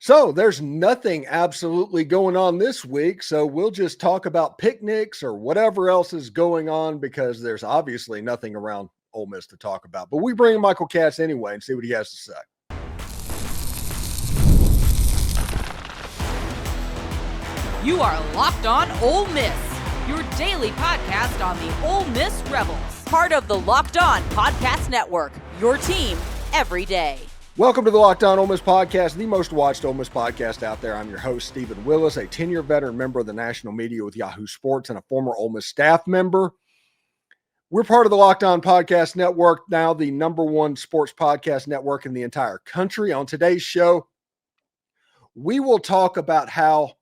So there's nothing absolutely going on this week. So we'll just talk about picnics or whatever else is going on because there's obviously nothing around Ole Miss to talk about. But we bring in Michael Katz anyway and see what he has to say. You are Locked On Ole Miss, your daily podcast on the Ole Miss Rebels. Part of the Locked On Podcast Network, your team every day. Welcome to the Locked On Ole Miss podcast, the most watched Ole Miss podcast out there. I'm your host, Steven Willis, a 10-year veteran member of the national media with Yahoo Sports and a former Ole Miss staff member. We're part of the Locked On Podcast Network, now the number one sports podcast network in the entire country. On today's show, we will talk about how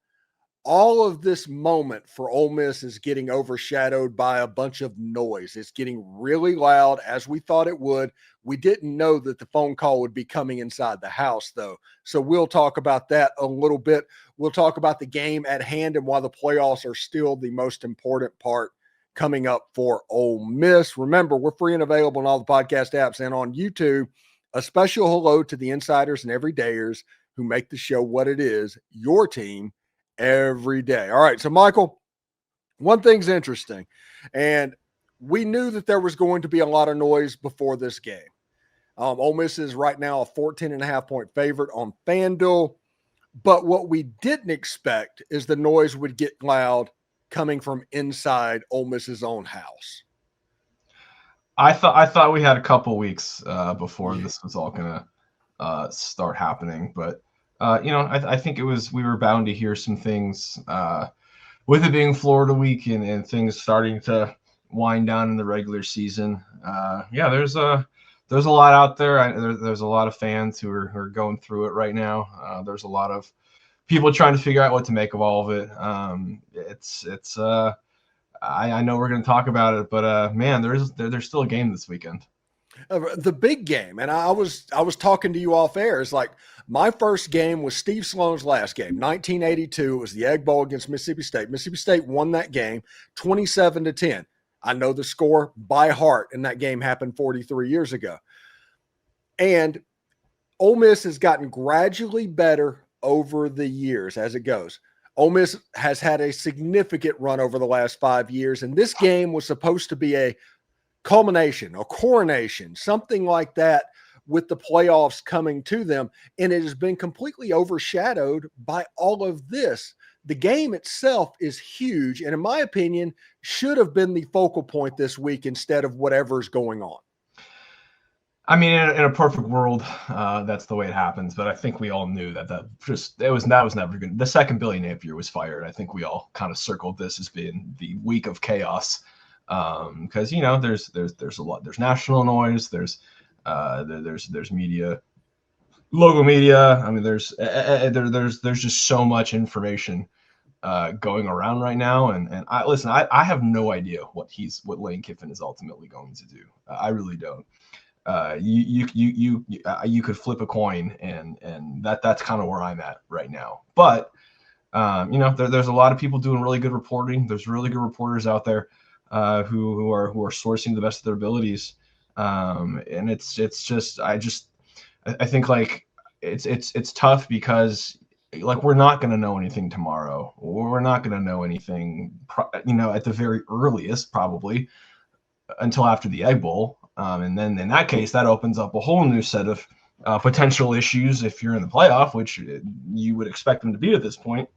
all of this moment for Ole Miss is getting overshadowed by a bunch of noise. It's getting really loud, as we thought it would. We didn't know that the phone call would be coming inside the house, though. So we'll talk about that a little bit. We'll talk about the game at hand and why the playoffs are still the most important part coming up for Ole Miss. Remember, we're free and available on all the podcast apps and on YouTube. A special hello to the insiders and everydayers who make the show what it is, your team, every day. All right. So, Michael, one thing's interesting, and we knew that there was going to be a lot of noise before this game. Ole Miss is right now a 14.5-point favorite on FanDuel, but what we didn't expect is the noise would get loud coming from inside Ole Miss's own house. I thought we had a couple weeks before this was all going to start happening, but I think we were bound to hear some things with it being Florida week and things starting to wind down in the regular season. There's a lot out there. There's a lot of fans who are going through it right now. There's a lot of people trying to figure out what to make of all of it. I know we're going to talk about it, but man, there's still a game this weekend. The big game, and I was talking to you off air. It's like my first game was Steve Sloan's last game, 1982. It was the Egg Bowl against Mississippi State. Mississippi State won that game 27-10. I know the score by heart, and that game happened 43 years ago. And Ole Miss has gotten gradually better over the years as it goes. Ole Miss has had a significant run over the last 5 years, and this game was supposed to be a culmination, a coronation, something like that, with the playoffs coming to them. And it has been completely overshadowed by all of this. The game itself is huge, and in my opinion, should have been the focal point this week instead of whatever's going on. I mean, in a perfect world, that's the way it happens. But I think we all knew that was never going. The second Billy Napier was fired, I think we all kind of circled this as being the week of chaos. Because there's a lot. There's national noise. There's media, local media. I mean, there's just so much information going around right now. And I have no idea what Lane Kiffin is ultimately going to do. I really don't. You could flip a coin, and that's kind of where I'm at right now. But there's a lot of people doing really good reporting. There's really good reporters out there. Who are sourcing the best of their abilities, and it's just I think like it's tough because like we're not going to know anything tomorrow. We're not going to know anything, at the very earliest probably until after the Egg Bowl, and then in that case that opens up a whole new set of potential issues if you're in the playoff, which you would expect them to be at this point.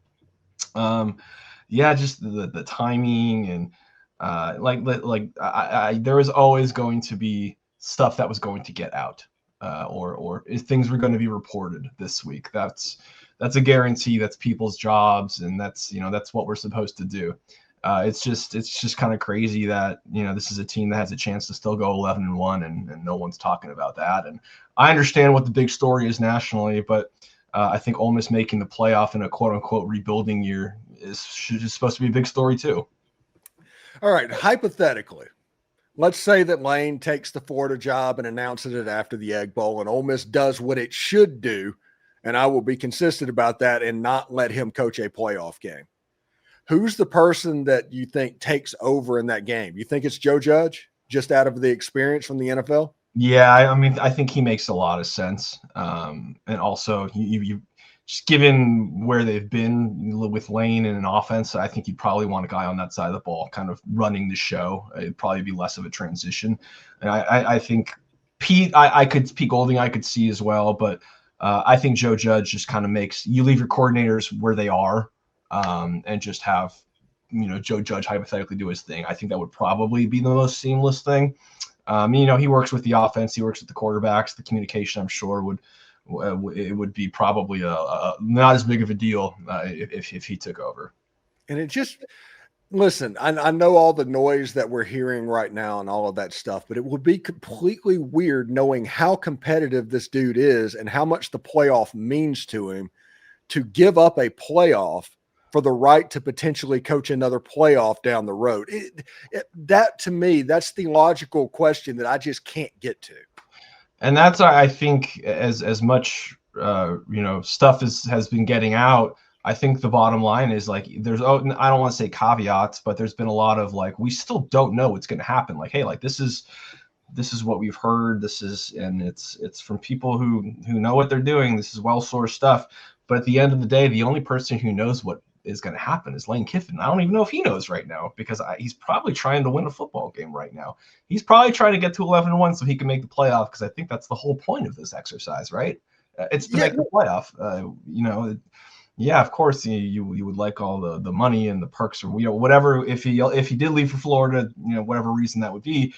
Just the timing and. There was always going to be stuff that was going to get out, or if things were going to be reported this week. That's a guarantee. That's people's jobs, and that's what we're supposed to do. It's just kind of crazy that this is a team that has a chance to still go 11-1, and no one's talking about that. And I understand what the big story is nationally, but I think Ole Miss making the playoff in a quote unquote rebuilding year is supposed to be a big story too. All right, hypothetically, let's say that Lane takes the Florida job and announces it after the Egg Bowl, and Ole Miss does what it should do, and I will be consistent about that and not let him coach a playoff game. Who's the person that you think takes over in that game? You think it's Joe Judge, just out of the experience from the NFL? Yeah, I mean, I think he makes a lot of sense. And also, just given where they've been with Lane and an offense, I think you'd probably want a guy on that side of the ball kind of running the show. It'd probably be less of a transition. And I think Pete Golding I could see as well, but I think Joe Judge just kind of makes you leave your coordinators where they are, and just have Joe Judge hypothetically do his thing. I think that would probably be the most seamless thing. He works with the offense, he works with the quarterbacks. The communication, I'm sure, would be probably a not as big of a deal if he took over. And it just, listen, I know all the noise that we're hearing right now and all of that stuff, but it would be completely weird knowing how competitive this dude is and how much the playoff means to him to give up a playoff for the right to potentially coach another playoff down the road. That to me, that's the logical question that I just can't get to. And that's, I think, as much stuff has been getting out. I think the bottom line is like I don't want to say caveats, but there's been a lot of like, we still don't know what's going to happen. Like, hey, like this is what we've heard. And it's from people who know what they're doing. This is well-sourced stuff. But at the end of the day, the only person who knows what is going to happen is Lane Kiffin. I don't even know if he knows right now, because he's probably trying to win a football game right now. He's probably trying to get to 11-1 so he can make the playoff, because I think that's the whole point of this exercise, right? It's to make the playoff. Yeah, of course you would like all the money and the perks, or whatever. If he did leave for Florida, whatever reason that would be.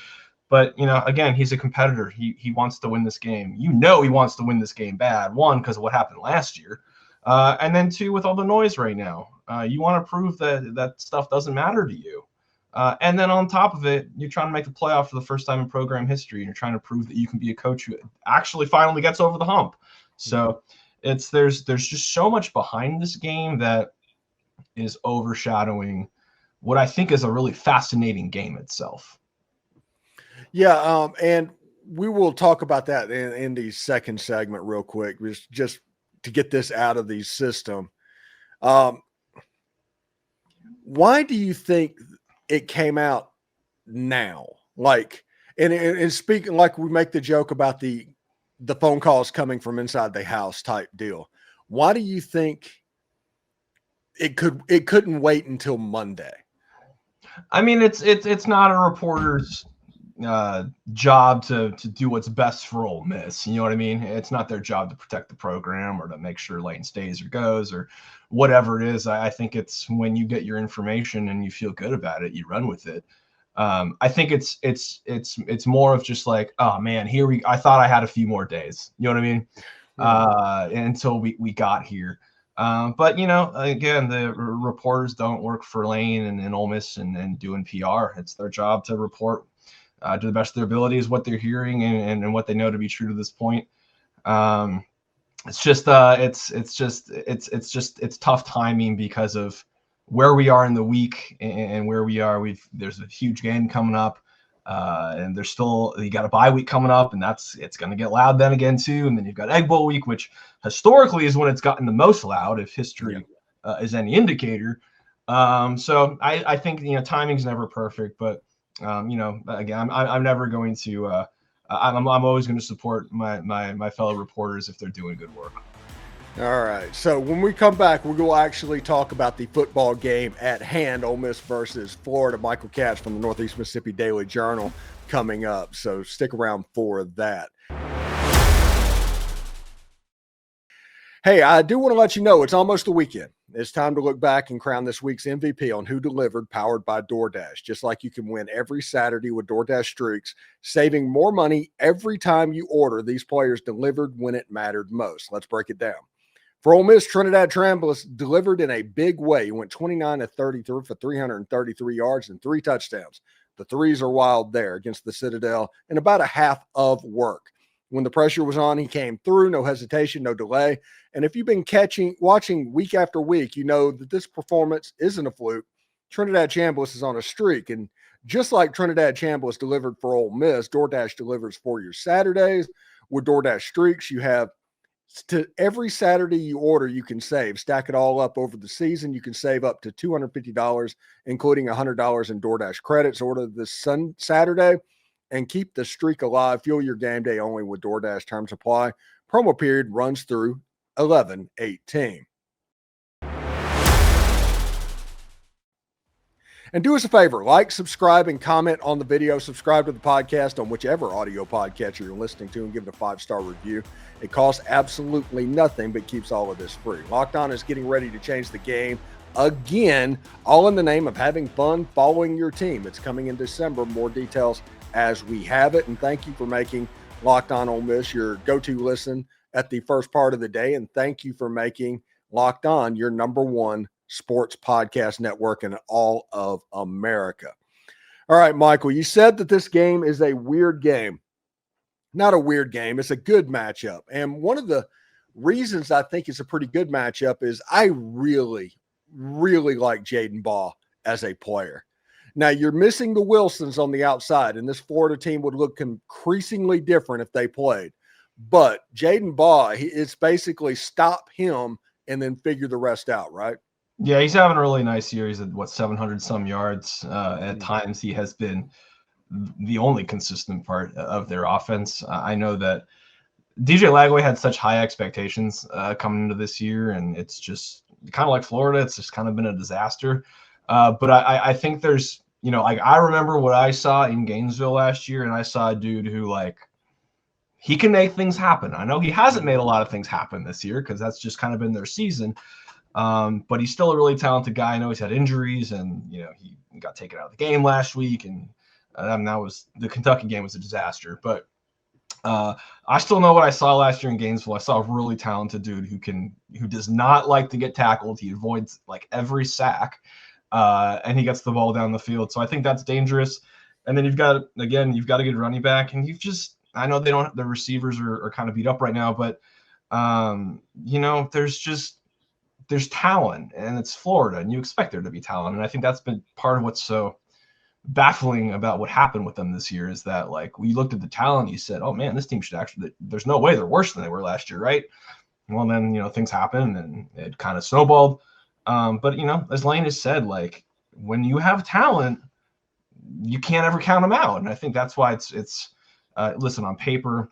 But again, he's a competitor. He wants to win this game. He wants to win this game bad. One, because of what happened last year, and then two, with all the noise right now. You want to prove that stuff doesn't matter to you. And then on top of it, you're trying to make the playoff for the first time in program history, and you're trying to prove that you can be a coach who actually finally gets over the hump. So there's just so much behind this game that is overshadowing what I think is a really fascinating game itself. Yeah, and we will talk about that in the second segment real quick, just to get this out of the system. Why do you think it came out now? Like, and speaking, like we make the joke about the phone calls coming from inside the house type deal. Why do you think it couldn't wait until Monday? I mean, it's not a reporter's job to do what's best for Ole Miss. You know what I mean? It's not their job to protect the program or to make sure Lane stays or goes or whatever it is. I think it's when you get your information and you feel good about it, you run with it. I think it's more of just like, oh man, I thought I had a few more days. You know what I mean? Until we got here. But again, the reporters don't work for Lane and Ole Miss and doing PR. It's their job to report to the best of their ability is what they're hearing and what they know to be true to this point. It's tough timing because of where we are in the week and where we are. There's a huge game coming up, and you got a bye week coming up, and it's going to get loud then again too. And then you've got Egg Bowl week, which historically is when it's gotten the most loud, if history is any indicator. So I think timing's never perfect, but again, I'm never going to. I'm always going to support my fellow reporters if they're doing good work. All right. So when we come back, we will actually talk about the football game at hand, Ole Miss versus Florida. Michael Katz from the Northeast Mississippi Daily Journal coming up. So stick around for that. Hey, I do want to let you know it's almost the weekend. It's time to look back and crown this week's MVP on Who Delivered, powered by DoorDash. Just like you can win every Saturday with DoorDash Streaks, saving more money every time you order. These players delivered when it mattered most. Let's break it down. For Ole Miss, Trinidad Chambliss delivered in a big way. He went 29-33 for 333 yards and 3 touchdowns. The threes are wild there against the Citadel in about a half of work. When the pressure was on, he came through, no hesitation, no delay. And if you've been watching week after week, you know that this performance isn't a fluke. Trinidad Chambliss is on a streak. And just like Trinidad Chambliss delivered for Ole Miss, DoorDash delivers for your Saturdays. With DoorDash Streaks, you have every Saturday you order, you can save. Stack it all up over the season. You can save up to $250, including $100 in DoorDash credits. Order this Saturday and keep the streak alive. Fuel your game day only with DoorDash. Terms apply. Promo period runs through 11-18. And do us a favor, like, subscribe, and comment on the video. Subscribe to the podcast on whichever audio podcatcher you're listening to and give it a 5-star review. It costs absolutely nothing but keeps all of this free. Locked On is getting ready to change the game again, all in the name of having fun following your team. It's coming in December. More details as we have it. And thank you for making Locked On Ole Miss your go-to listen at the first part of the day. And thank you for making Locked On your number one sports podcast network in all of America. All right, Michael, you said that this game is a weird game. Not a weird game. It's a good matchup. And one of the reasons I think it's a pretty good matchup is I really, really like Jaden Baugh as a player. Now, you're missing the Wilsons on the outside, and this Florida team would look increasingly different if they played. But Jaden Baugh, it's basically stop him and then figure the rest out, right? Yeah, he's having a really nice year. He's at 700 some yards. At times, he has been the only consistent part of their offense. I know that DJ Lagway had such high expectations coming into this year, and it's just kind of like Florida. It's just kind of been a disaster. But I think there's, like I remember what I saw in Gainesville last year, and I saw a dude who he can make things happen. I know he hasn't made a lot of things happen this year because that's just kind of been their season. But he's still a really talented guy. I know he's had injuries, and he got taken out of the game last week, and that was the Kentucky game was a disaster. But I still know what I saw last year in Gainesville. I saw a really talented dude who does not like to get tackled. He avoids every sack, and he gets the ball down the field. So I think that's dangerous. And then you've got a good running back, and I know the receivers are kind of beat up right now, but there's talent, and it's Florida, and you expect there to be talent. And I think that's been part of what's so baffling about what happened with them this year is that we looked at the talent, you said, oh man, this team should there's no way they're worse than they were last year, right? Well, then, things happened and it kind of snowballed. But as Lane has said, when you have talent, you can't ever count them out. And I think that's why it's listen, on paper,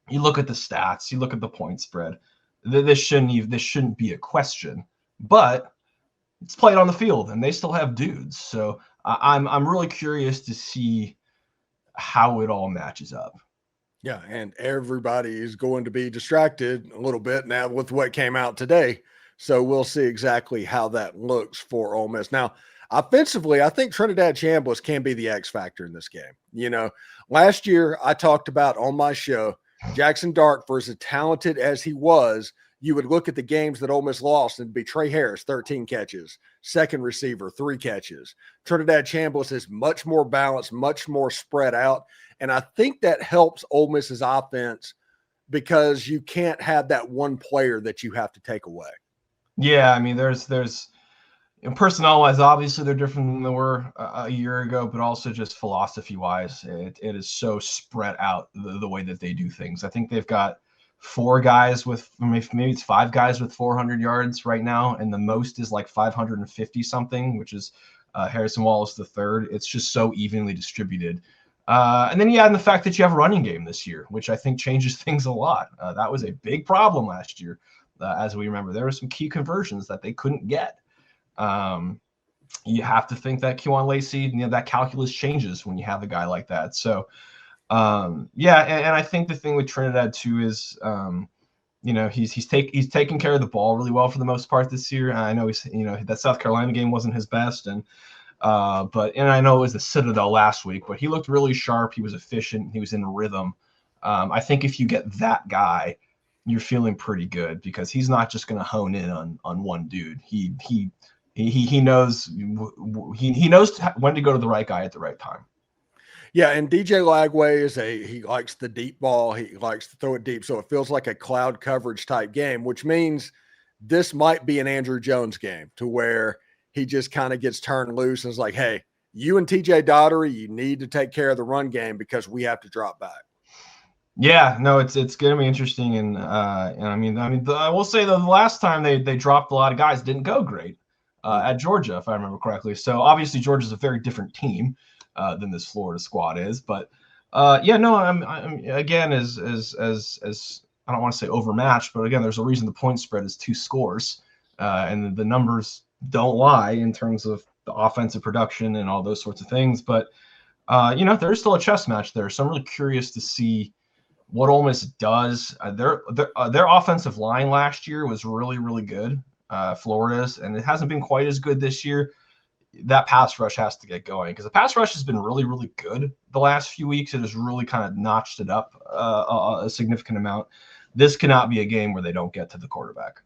you look at the stats, you look at the point spread. This shouldn't be a question, but it's played on the field, and they still have dudes. So I'm really curious to see how it all matches up. Yeah, and everybody is going to be distracted a little bit now with what came out today. So we'll see exactly how that looks for Ole Miss. Now, offensively, I think Trinidad Chambliss can be the X factor in this game. Last year I talked about on my show, Jackson Dart, for as talented as he was, you would look at the games that Ole Miss lost and it'd be Trey Harris, 13 catches, second receiver, 3 catches. Trinidad Chambliss is much more balanced, much more spread out. And I think that helps Ole Miss's offense because you can't have that one player that you have to take away. Yeah, I mean, there's personnel-wise, obviously they're different than they were a year ago, but also just philosophy-wise, it is so spread out the way that they do things. I think they've got 4 guys with maybe it's 5 guys with 400 yards right now, and the most is 550 something, which is Harrison Wallace III. It's just so evenly distributed. And then you add in the fact that you have a running game this year, which I think changes things a lot. That was a big problem last year. As we remember, there were some key conversions that they couldn't get. You have to think that Kewan Lacey, that calculus changes when you have a guy like that. So, and I think the thing with Trinidad too is, he's taking care of the ball really well for the most part this year. I know that South Carolina game wasn't his best, and I know it was the Citadel last week, but he looked really sharp. He was efficient. He was in rhythm. I think if you get that guy, you're feeling pretty good because he's not just going to hone in on one dude. He knows when to go to the right guy at the right time. Yeah, and DJ Lagway he likes the deep ball. He likes to throw it deep, so it feels like a cloud coverage type game, which means this might be an Andrew Jones game to where he just kind of gets turned loose and is like, hey, you and TJ Daugherty, you need to take care of the run game because we have to drop back. Yeah, no, it's going to be interesting, and I will say though, the last time they dropped a lot of guys, didn't go great at Georgia, if I remember correctly. So obviously Georgia's a very different team than this Florida squad is, but I'm again as I don't want to say overmatched, but again, there's a reason the point spread is 2 scores, and the numbers don't lie in terms of the offensive production and all those sorts of things. But there's still a chess match there, so I'm really curious to see what Ole Miss does. Their offensive line last year was really, really good, Florida's, and it hasn't been quite as good this year. That pass rush has to get going because the pass rush has been really, really good the last few weeks. It has really kind of notched it up a significant amount. This cannot be a game where they don't get to the quarterback.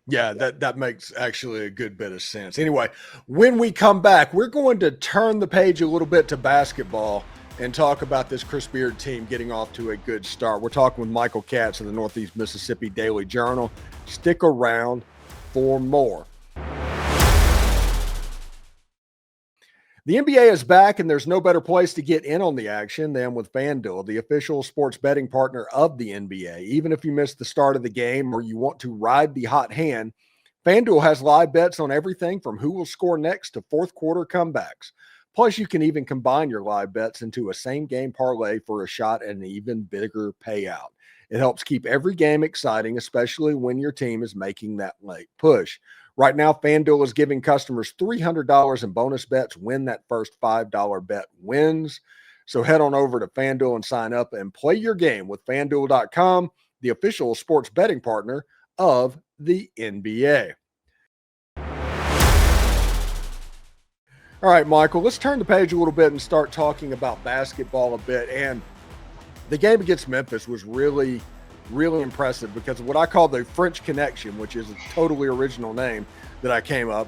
Yeah, that makes actually a good bit of sense. Anyway, when we come back, we're going to turn the page a little bit to basketball and talk about this Chris Beard team getting off to a good start. We're talking with Michael Katz of the Northeast Mississippi Daily Journal. Stick around for more. The NBA is back, and there's no better place to get in on the action than with FanDuel, the official sports betting partner of the NBA. Even if you missed the start of the game or you want to ride the hot hand, FanDuel has live bets on everything from who will score next to fourth quarter comebacks. Plus, you can even combine your live bets into a same-game parlay for a shot at an even bigger payout. It helps keep every game exciting, especially when your team is making that late push. Right now, FanDuel is giving customers $300 in bonus bets when that first $5 bet wins. So head on over to FanDuel and sign up and play your game with FanDuel.com, the official sports betting partner of the NBA. All right, Michael, let's turn the page a little bit and start talking about basketball a bit. And the game against Memphis was really impressive because of what I call the French Connection, which is a totally original name that I came up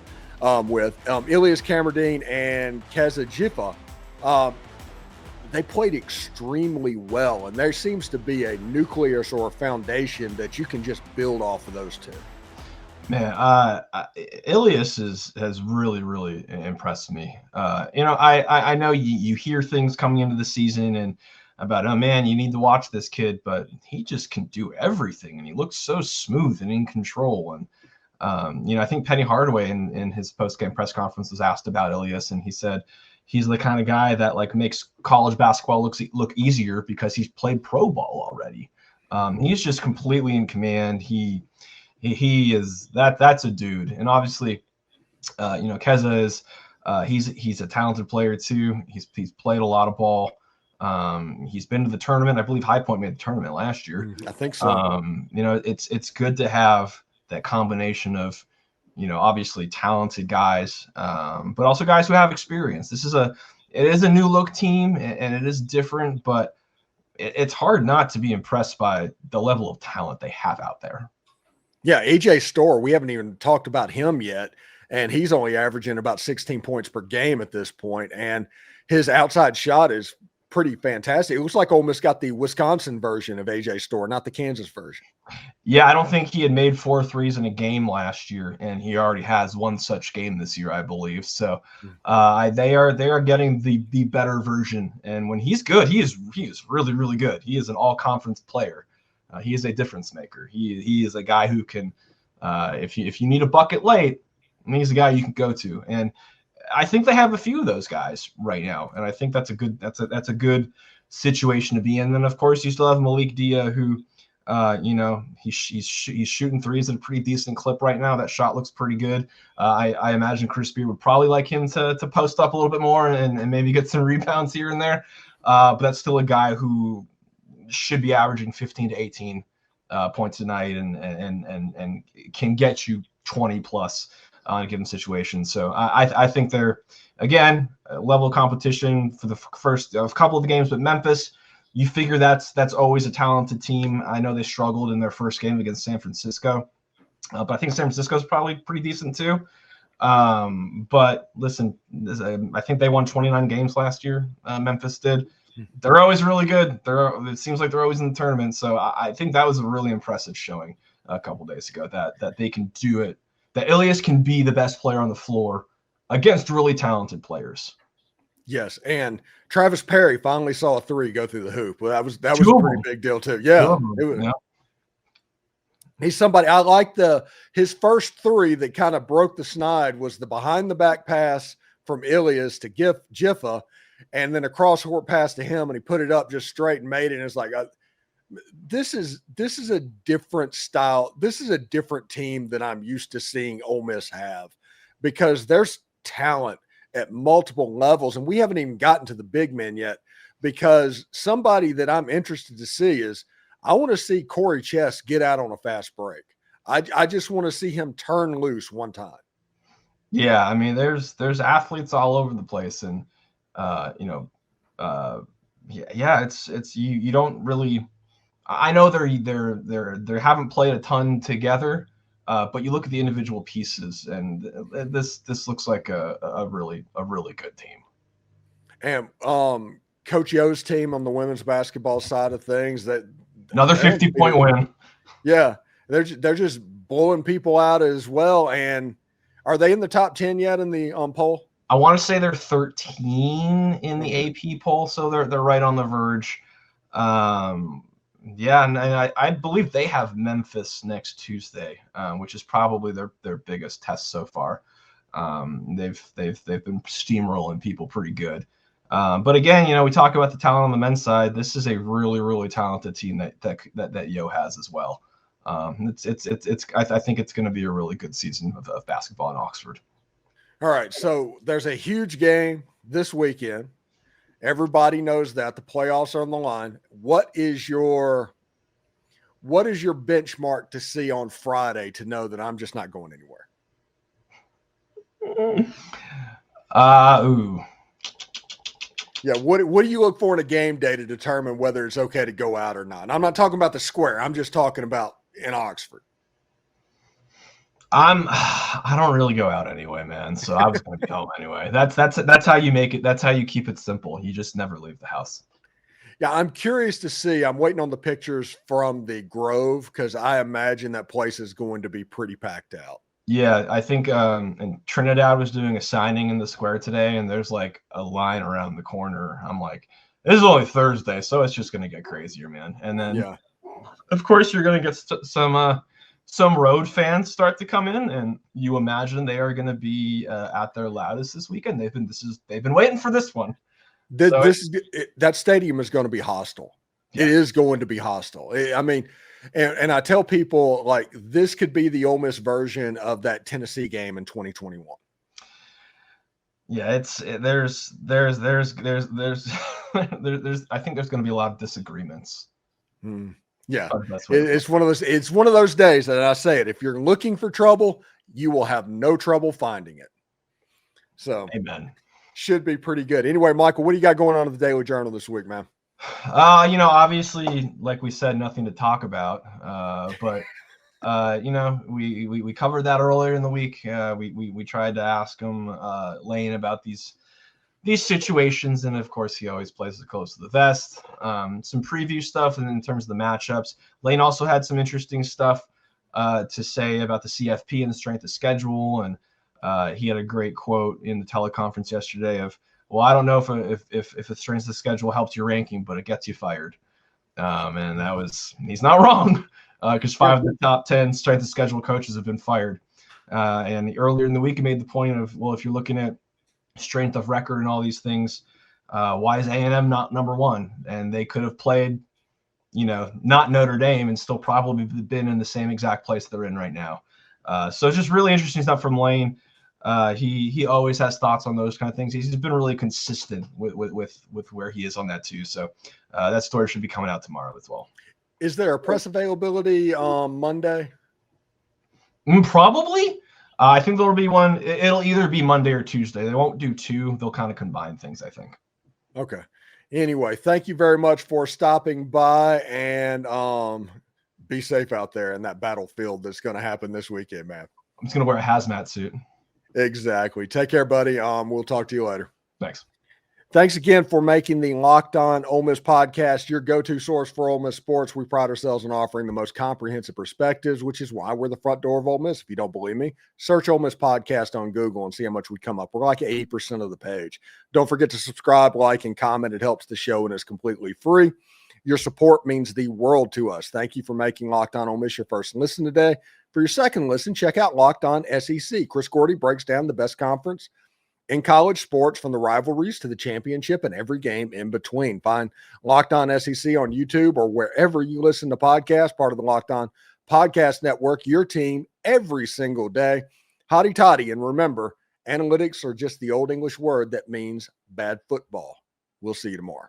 with. Ilias, Camerdine, and Kaza, Jifa. They played extremely well, and there seems to be a nucleus or a foundation that you can just build off of those two. Man, Ilias has really, really impressed me. I know you hear things coming into the season and about, oh man, you need to watch this kid, but he just can do everything, and he looks so smooth and in control. And I think Penny Hardaway in his post-game press conference was asked about Ilias, and he said he's the kind of guy that like makes college basketball look easier because he's played pro ball already. He's just completely in command. He is that's a dude, and obviously, Kaza is he's a talented player too. He's played a lot of ball. He's been to the tournament. I believe High Point made the tournament last year. I think so. It's good to have that combination of, obviously talented guys, but also guys who have experience. It is a new look team, and it is different, but it's hard not to be impressed by the level of talent they have out there. Yeah, AJ Storr, we haven't even talked about him yet, and he's only averaging about 16 points per game at this point, and his outside shot is pretty fantastic. It looks like Ole Miss got the Wisconsin version of AJ Storr, not the Kansas version. Yeah, I don't think he had made 4 threes in a game last year, and he already has one such game this year, I believe. So they are getting the better version, and when he's good, he is really, really good. He is an all-conference player. He is a difference maker. He is a guy who can, if you need a bucket late, he's a guy you can go to. And I think they have a few of those guys right now, and I think that's a good situation to be in. And then of course you still have Malik Dia, who, he's shooting threes at a pretty decent clip right now. That shot looks pretty good. I imagine Chris Beard would probably like him to post up a little bit more and maybe get some rebounds here and there. But that's still a guy who should be averaging 15 to 18 points a night and can get you 20 plus on a given situation. So I think they're, again, a level of competition for the first couple of the games with Memphis. You figure that's always a talented team. I know they struggled in their first game against San Francisco, but I think San Francisco is probably pretty decent too. But listen, I think they won 29 games last year. Memphis did. They're always really good. It seems like they're always in the tournament. So I think that was a really impressive showing a couple days ago that they can do it. That Ilias can be the best player on the floor against really talented players. Yes, and Travis Perry finally saw a three go through the hoop. Well, that was a pretty big deal too. Yeah, he's somebody I like. His first three that kind of broke the snide was the behind the back pass from Ilias to Jifa, and then a cross court pass to him, and he put it up just straight and made it. And it's like this is a different style. This is a different team than I'm used to seeing Ole Miss have, because there's talent at multiple levels, and we haven't even gotten to the big men yet. Because somebody that I'm interested to see is, I want to see Corey Chess get out on a fast break. I just want to see him turn loose one time. Yeah, I mean, there's athletes all over the place, and it's you don't really. I know they haven't played a ton together, but you look at the individual pieces, and this looks like a really good team. And Coach Yo's team on the women's basketball side of things, that another 50-point win. Yeah, they're just blowing people out as well. And are they in the top 10 yet in the poll? I want to say they're 13 in the AP poll, so they're right on the verge. Yeah, and I believe they have Memphis next Tuesday, which is probably their biggest test so far. They've been steamrolling people pretty good. But again, we talk about the talent on the men's side. This is a really talented team that Yo has as well. I think it's going to be a really good season of basketball in Oxford. All right, so there's a huge game this weekend. Everybody knows that the playoffs are on the line. What is your benchmark to see on Friday to know that I'm just not going anywhere? Yeah, what do you look for in a game day to determine whether it's okay to go out or not? And I'm not talking about the square. I'm just talking about in Oxford. I don't really go out anyway, man. So I was going to be home anyway. That's how you make it. That's how you keep it simple. You just never leave the house. Yeah, I'm curious to see. I'm waiting on the pictures from the Grove, because I imagine that place is going to be pretty packed out. Yeah, I think and Trinidad was doing a signing in the square today, and there's like a line around the corner. I'm like, this is only Thursday, so it's just going to get crazier, man. And then, of course, you're going to get some road fans start to come in, and you imagine they are going to be at their loudest this weekend. They've been waiting for this one. That stadium is going to be hostile. Yeah. It is going to be hostile. I mean, and I tell people, like, this could be the Ole Miss version of that Tennessee game in 2021. Yeah, there's I think there's going to be a lot of disagreements. Yeah, it's one of those days that I say it. If you're looking for trouble, you will have no trouble finding it. So, amen. Should be pretty good. Anyway, Michael, what do you got going on in the Daily Journal this week, man? Obviously, like we said, nothing to talk about. But we covered that earlier in the week. We tried to ask him, Lane, about these situations, and of course he always plays it close to the vest. Some preview stuff, and in terms of the matchups, Lane also had some interesting stuff to say about the CFP and the strength of schedule, and he had a great quote in the teleconference yesterday of, well, I don't know if a strength of schedule helps your ranking, but it gets you fired. And he's not wrong, because 5 of the top 10 strength of schedule coaches have been fired. And earlier in the week, he made the point of, well, if you're looking at strength of record and all these things, why is A&M not number one? And they could have played, not Notre Dame and still probably been in the same exact place they're in right now. So it's just really interesting stuff from Lane. He always has thoughts on those kind of things. He's been really consistent with where he is on that too. So that story should be coming out tomorrow as well. Is there a press availability on Monday? Probably. I think there'll be one. It'll either be Monday or Tuesday. They won't do two. They'll kind of combine things, I think. Okay. Anyway, thank you very much for stopping by, and be safe out there in that battlefield that's going to happen this weekend, man. I'm just going to wear a hazmat suit. Exactly. Take care, buddy. We'll talk to you later. Thanks. Thanks again for making the Locked On Ole Miss podcast your go-to source for Ole Miss sports. We pride ourselves on offering the most comprehensive perspectives, which is why we're the front door of Ole Miss. If you don't believe me, search Ole Miss podcast on Google and see how much we come up. We're like 80% of the page. Don't forget to subscribe, like, and comment. It helps the show and is completely free. Your support means the world to us. Thank you for making Locked On Ole Miss your first listen today. For your second listen, check out Locked On SEC. Chris Gordy breaks down the best conference in college sports, from the rivalries to the championship and every game in between. Find Locked On SEC on YouTube or wherever you listen to podcasts, part of the Locked On Podcast Network, your team every single day. Hotty toddy. And remember, analytics are just the old English word that means bad football. We'll see you tomorrow.